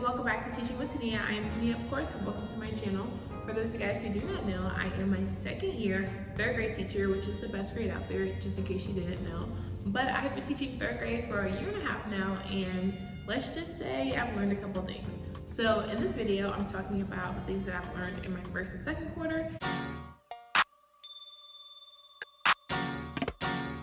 welcome back to Teaching with Tania. I am Tania, of course, and welcome to my channel. For those of you guys who do not know, I am my second year third grade teacher, which is the best grade out there, just in case you didn't know. But I have been teaching third grade for a year and a half now, and let's just say I've learned a couple things. So in this video, I'm talking about the things that I've learned in my first and second quarter.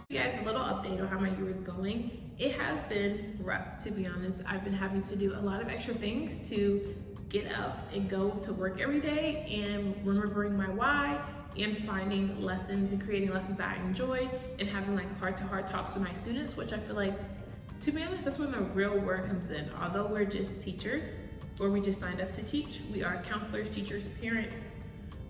You guys, a little update on how my year is going. It has been rough, to be honest. I've been having to do a lot of extra things to get up and go to work every day, and remembering my why, and finding lessons and creating lessons that I enjoy, and having like heart-to-heart talks with my students, which I feel like, to be honest, that's when the real work comes in. Although we're just teachers, or we just signed up to teach, we are counselors, teachers, parents,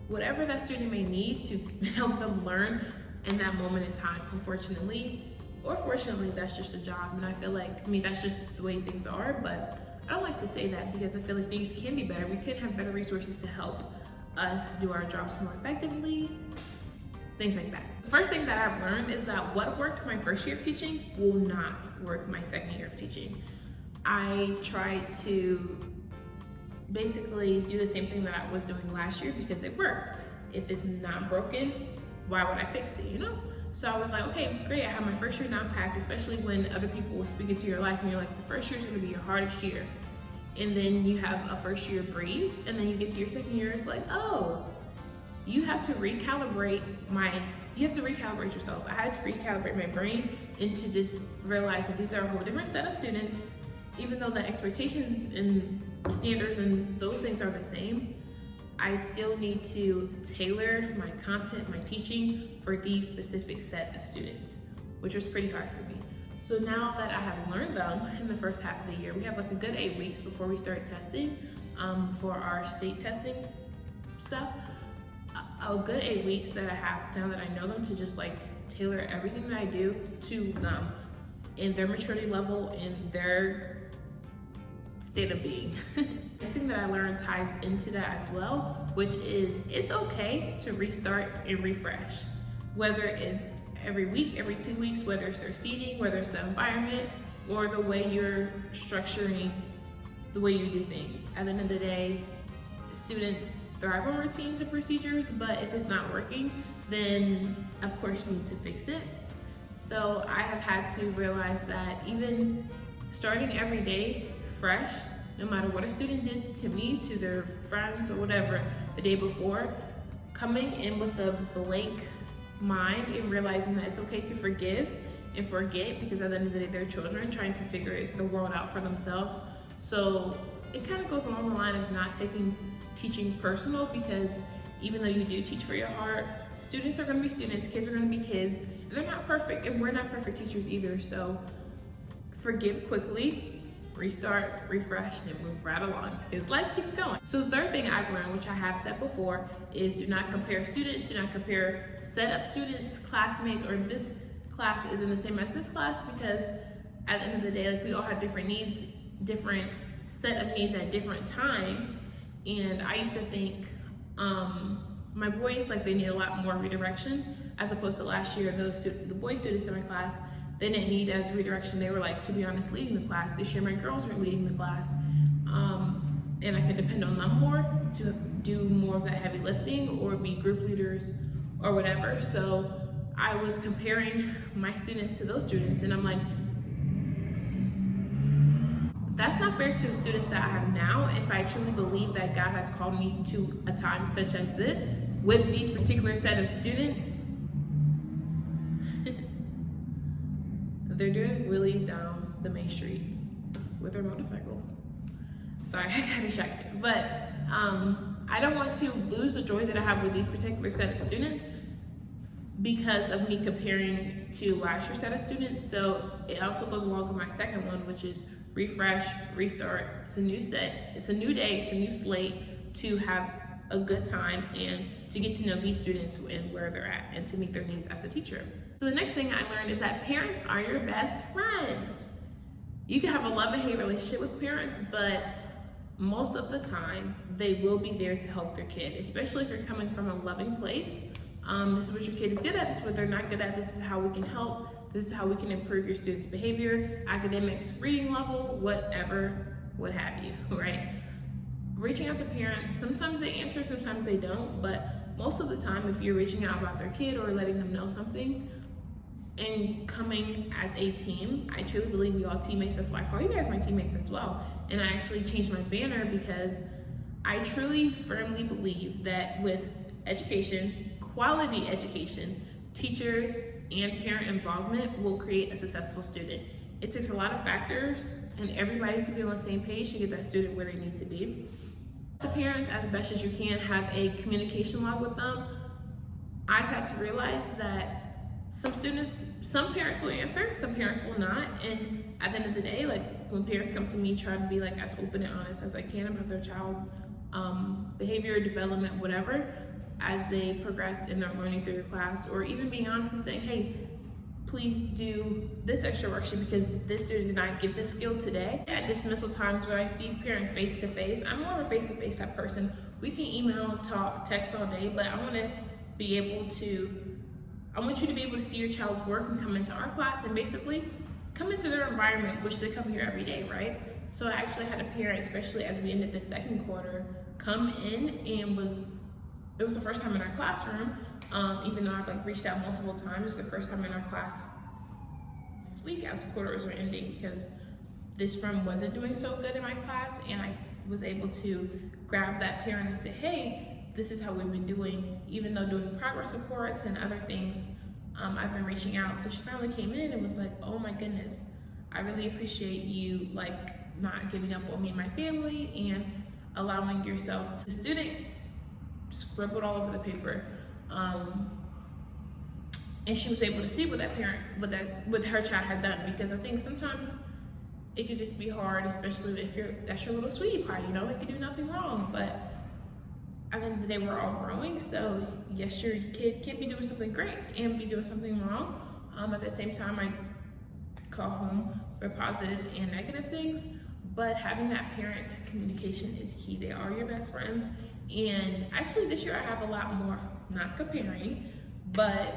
whatever that student may need to help them learn in that moment in time. Unfortunately, or fortunately, that's just a job, and I feel like, that's just the way things are. But I don't like to say that, because I feel like things can be better. We can have better resources to help us do our jobs more effectively, things like that. The first thing that I've learned is that what worked my first year of teaching will not work my second year of teaching. I tried to basically do the same thing that I was doing last year because it worked. If it's not broken, why would I fix it, you know? So I was like, okay, great, I have my first year down packed, especially when other people will speak into your life and you're like, the first year is gonna be your hardest year. And then you have a first year breeze, and then you get to your second year, it's like, oh, you have to recalibrate yourself. I had to recalibrate my brain into just realize that these are a whole different set of students. Even though the expectations and standards and those things are the same, I still need to tailor my content, my teaching for these specific set of students, which was pretty hard for me. So now that I have learned them in the first half of the year, we have like a good 8 weeks before we start testing for our state testing stuff. A good 8 weeks that I have now that I know them to just like tailor everything that I do to them in their maturity level and their state of being. Next thing that I learned ties into that as well, which is it's okay to restart and refresh. Whether it's every week, every 2 weeks, whether it's their seating, whether it's the environment, or the way you're structuring the way you do things. At the end of the day, students thrive on routines and procedures, but if it's not working, then of course you need to fix it. So I have had to realize that even starting every day fresh, no matter what a student did to me, to their friends or whatever the day before, coming in with a blank mind and realizing that it's okay to forgive and forget, because at the end of the day, they're children trying to figure the world out for themselves. So it kind of goes along the line of not taking teaching personal, because even though you do teach for your heart, students are going to be students, kids are going to be kids, and they're not perfect, and we're not perfect teachers either. So forgive quickly, restart, refresh, and move right along, because life keeps going. So the third thing I've learned, which I have said before, is do not compare students, do not compare set of students, classmates, or this class isn't the same as this class, because at the end of the day, like, we all have different needs, different set of needs at different times. And I used to think my boys, like, they need a lot more redirection, as opposed to last year, the boy students in my class, they didn't need as redirection. They were, like, to be honest, leading the class. This year my girls were leading the class, and I could depend on them more to do more of that heavy lifting or be group leaders or whatever. So I was comparing my students to those students, and I'm like, that's not fair to the students that I have now. If I truly believe that God has called me to a time such as this with these particular set of students, they're doing wheelies down the main street with their motorcycles. Sorry, I got distracted. But I don't want to lose the joy that I have with these particular set of students because of me comparing to last year's set of students. So it also goes along with my second one, which is refresh, restart. It's a new set, it's a new day, it's a new slate to have a good time and to get to know these students and where they're at and to meet their needs as a teacher. So the next thing I learned is that parents are your best friends. You can have a love and hate relationship with parents, but most of the time they will be there to help their kid, especially if you're coming from a loving place. This is what your kid is good at, this is what they're not good at, this is how we can help, this is how we can improve your student's behavior, academics, reading level, whatever, what have you, right? reaching out to parents, sometimes they answer, sometimes they don't, but most of the time, if you're reaching out about their kid or letting them know something and coming as a team, I truly believe you all teammates. That's why I call you guys my teammates as well. And I actually changed my banner because I truly firmly believe that with education, quality education, teachers and parent involvement will create a successful student. It takes a lot of factors and everybody to be on the same page to get that student where they need to be. The parents, as best as you can, have a communication log with them. I've had to realize that some parents will answer, some parents will not, and at the end of the day, like when parents come to me, try to be like as open and honest as I can about their child behavior, development, whatever, as they progress in their learning through the class, or even being honest and saying, hey, please do this extra worksheet because this student did not get this skill today. At dismissal times where I see parents face to face, I'm more of a face to face type person. We can email, talk, text all day, but I want you to be able to see your child's work and come into our class and basically come into their environment, which they come here every day, right? So I actually had a parent, especially as we ended the second quarter, come in and it was the first time in our classroom. Even though I've reached out multiple times, it's the first time in our class this week as quarters are ending because this friend wasn't doing so good in my class, and I was able to grab that parent and say, hey, this is how we've been doing, even though doing progress reports and other things, I've been reaching out. So she finally came in and was like, oh my goodness, I really appreciate you not giving up on me and my family and allowing yourself to. The student scribbled all over the paper. And she was able to see what what her child had done, because I think sometimes it could just be hard, especially if that's your little sweetie pie, it could do nothing wrong, but at the end of the day, we're all growing. So yes, your kid can be doing something great and be doing something wrong. At the same time, I call home for positive and negative things, but having that parent communication is key. They are your best friends. And actually this year I have a lot more, not comparing, but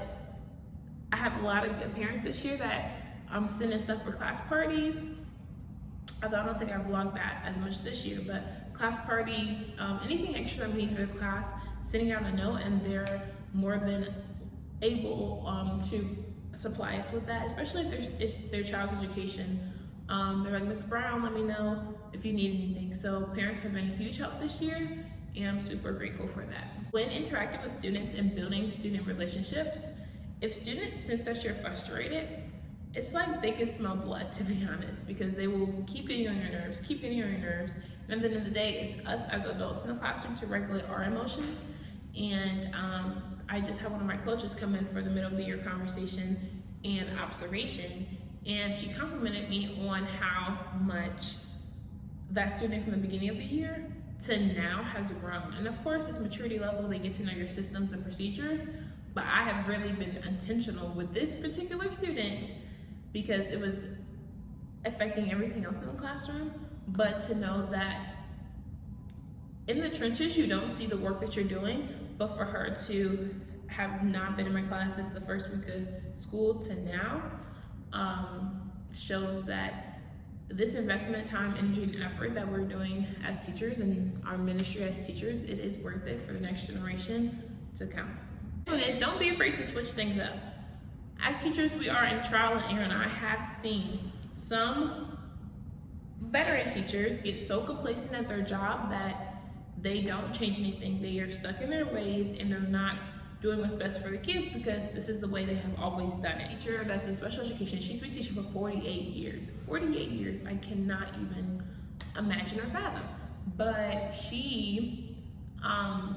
I have a lot of good parents this year that I'm sending stuff for class parties. Although I don't think I've vlogged that as much this year, but class parties, anything extra we need for the class, sending out a note, and they're more than able to supply us with that, especially if it's their child's education. They're like, Ms. Brown, let me know if you need anything. So parents have been a huge help this year, and I'm super grateful for that. When interacting with students and building student relationships, if students sense that you're frustrated, it's like they can smell blood, to be honest, because they will keep getting on your nerves, And at the end of the day, it's us as adults in the classroom to regulate our emotions. And I just had one of my coaches come in for the middle of the year conversation and observation, and she complimented me on how much that student from the beginning of the year to now has grown. And of course, it's maturity level, they get to know your systems and procedures, but I have really been intentional with this particular student because it was affecting everything else in the classroom. But to know that in the trenches, you don't see the work that you're doing, but for her to have not been in my class since the first week of school to now, shows that this investment, time, energy, and effort that we're doing as teachers and our ministry as teachers, it is worth it for the next generation to come. So don't be afraid to switch things up. As teachers, we are in trial and error, and I have seen some veteran teachers get so complacent at their job that they don't change anything. They are stuck in their ways and they're not doing what's best for the kids because this is the way they have always done it. Teacher that's in special education, she's been teaching for 48 years. 48 years, I cannot even imagine or fathom. But she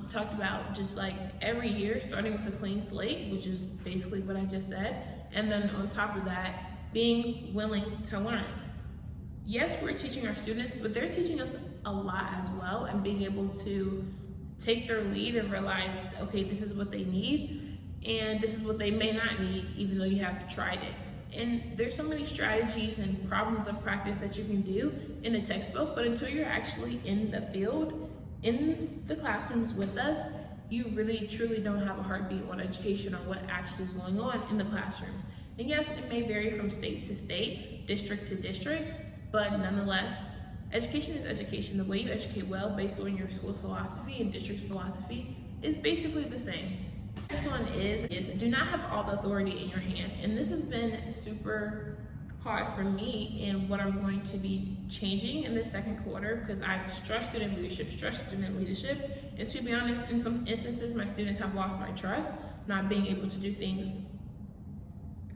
talked about just like every year starting with a clean slate, which is basically what I just said, and then on top of that, being willing to learn. Yes, we're teaching our students, but they're teaching us a lot as well, and being able to take their lead and realize, okay, this is what they need, and this is what they may not need, even though you have tried it. And there's so many strategies and problems of practice that you can do in a textbook, but until you're actually in the field, in the classrooms with us, you really truly don't have a heartbeat on education or what actually is going on in the classrooms. And yes, it may vary from state to state, district to district, but nonetheless, Education is education. The way you educate well based on your school's philosophy and district's philosophy is basically the same. Next one is do not have all the authority in your hand. And this has been super hard for me in what I'm going to be changing in the second quarter, because I've stressed student leadership, and to be honest, in some instances my students have lost my trust, not being able to do things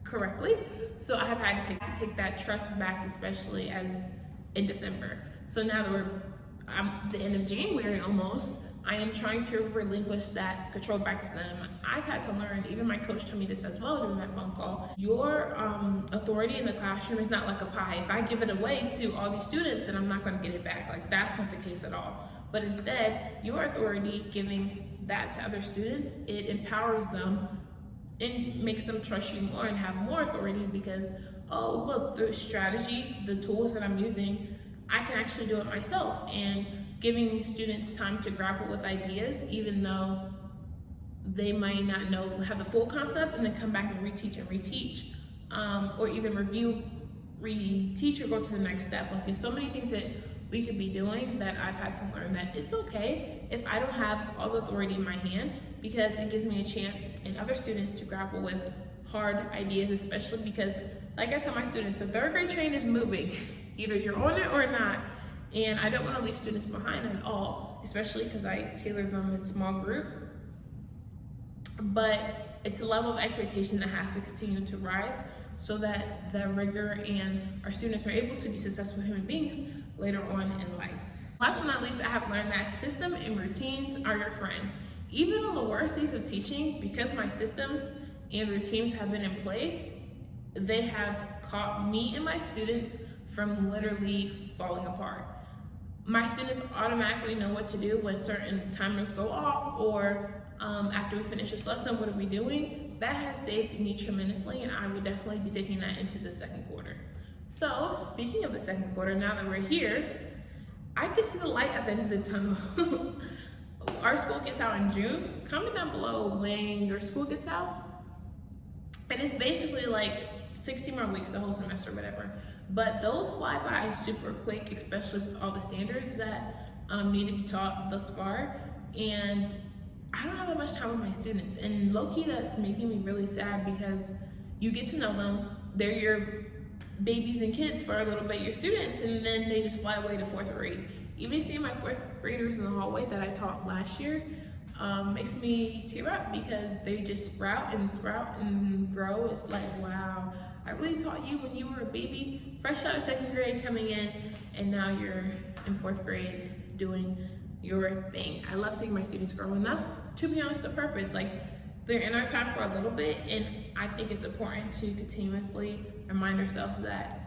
correctly. So I have had to take that trust back, especially as in December. So now that I'm the end of January almost, I am trying to relinquish that control back to them. I've had to learn, even my coach told me this as well during that phone call, your authority in the classroom is not like a pie. If I give it away to all these students, then I'm not gonna get it back. Like, that's not the case at all. But instead, your authority, giving that to other students, it empowers them and makes them trust you more and have more authority, because, oh, look, the strategies, the tools that I'm using, I can actually do it myself. And giving students time to grapple with ideas, even though they might not have the full concept, and then come back and reteach, or even review, reteach, or go to the next step. Like, there's so many things that we could be doing that I've had to learn that it's okay if I don't have all the authority in my hand, because it gives me a chance and other students to grapple with hard ideas, especially because, like I tell my students, the third grade train is moving. Either you're on it or not. And I don't want to leave students behind at all, especially because I tailor them in small group. But it's a level of expectation that has to continue to rise so that the rigor and our students are able to be successful human beings later on in life. Last but not least, I have learned that system and routines are your friend. Even on the worst days of teaching, because my systems and routines have been in place, they have caught me and my students from literally falling apart. My students automatically know what to do when certain timers go off, or after we finish this lesson, what are we doing? That has saved me tremendously, and I will definitely be taking that into the second quarter. So speaking of the second quarter, now that we're here, I can see the light at the end of the tunnel. Our school gets out in June. Comment down below when your school gets out. And it's basically like 60 more weeks, the whole semester, whatever. But those fly by super quick, especially with all the standards that need to be taught thus far. And I don't have that much time with my students. And low-key, that's making me really sad, because you get to know them. They're your babies and kids for a little bit, your students, and then they just fly away to fourth grade. Even seeing my fourth graders in the hallway that I taught last year makes me tear up, because they just sprout and grow. It's like, wow, I really taught you when you were a baby, fresh out of second grade coming in, and now you're in fourth grade doing your thing. I love seeing my students grow, and that's, to be honest, the purpose. Like, they're in our time for a little bit, and I think it's important to continuously remind ourselves that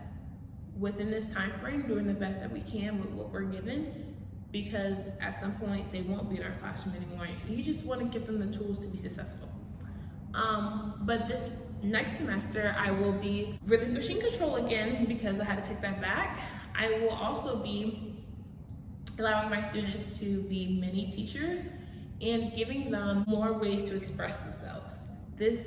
within this time frame, doing the best that we can with what we're given, because at some point they won't be in our classroom anymore. You just want to give them the tools to be successful. But this next semester, I will be relinquishing control again, because I had to take that back. I will also be allowing my students to be mini teachers and giving them more ways to express themselves. This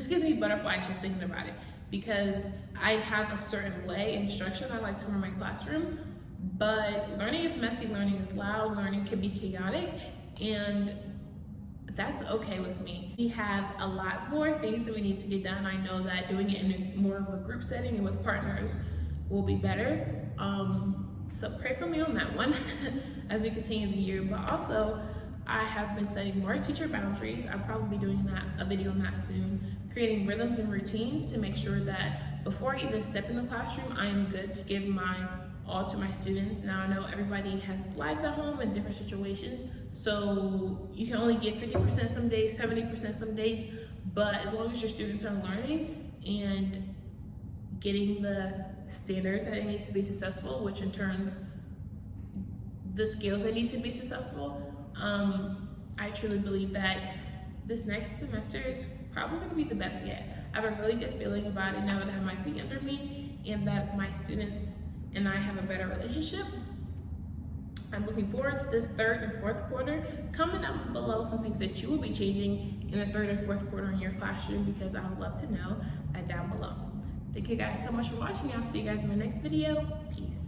gives me butterflies just thinking about it, because I have a certain way and structure that I like to run my classroom, but learning is messy, learning is loud, learning can be chaotic, and that's okay with me. We have a lot more things that we need to get done. I know that doing it in more of a group setting and with partners will be better. So pray for me on that one as we continue the year. But also, I have been setting more teacher boundaries. I'll probably be doing a video on that soon. Creating rhythms and routines to make sure that before I even step in the classroom, I am good to give my all to my students. Now, I know everybody has lives at home and different situations, so you can only give 50% some days, 70% some days, but as long as your students are learning and getting the standards that they need to be successful, which in turns the skills they need to be successful, I truly believe that this next semester is probably going to be the best yet. I have a really good feeling about it now that I have my feet under me and that my students and I have a better relationship. I'm looking forward to this third and fourth quarter. Comment down below some things that you will be changing in the third and fourth quarter in your classroom, because I would love to know that down below. Thank you guys so much for watching. I'll see you guys in my next video. Peace.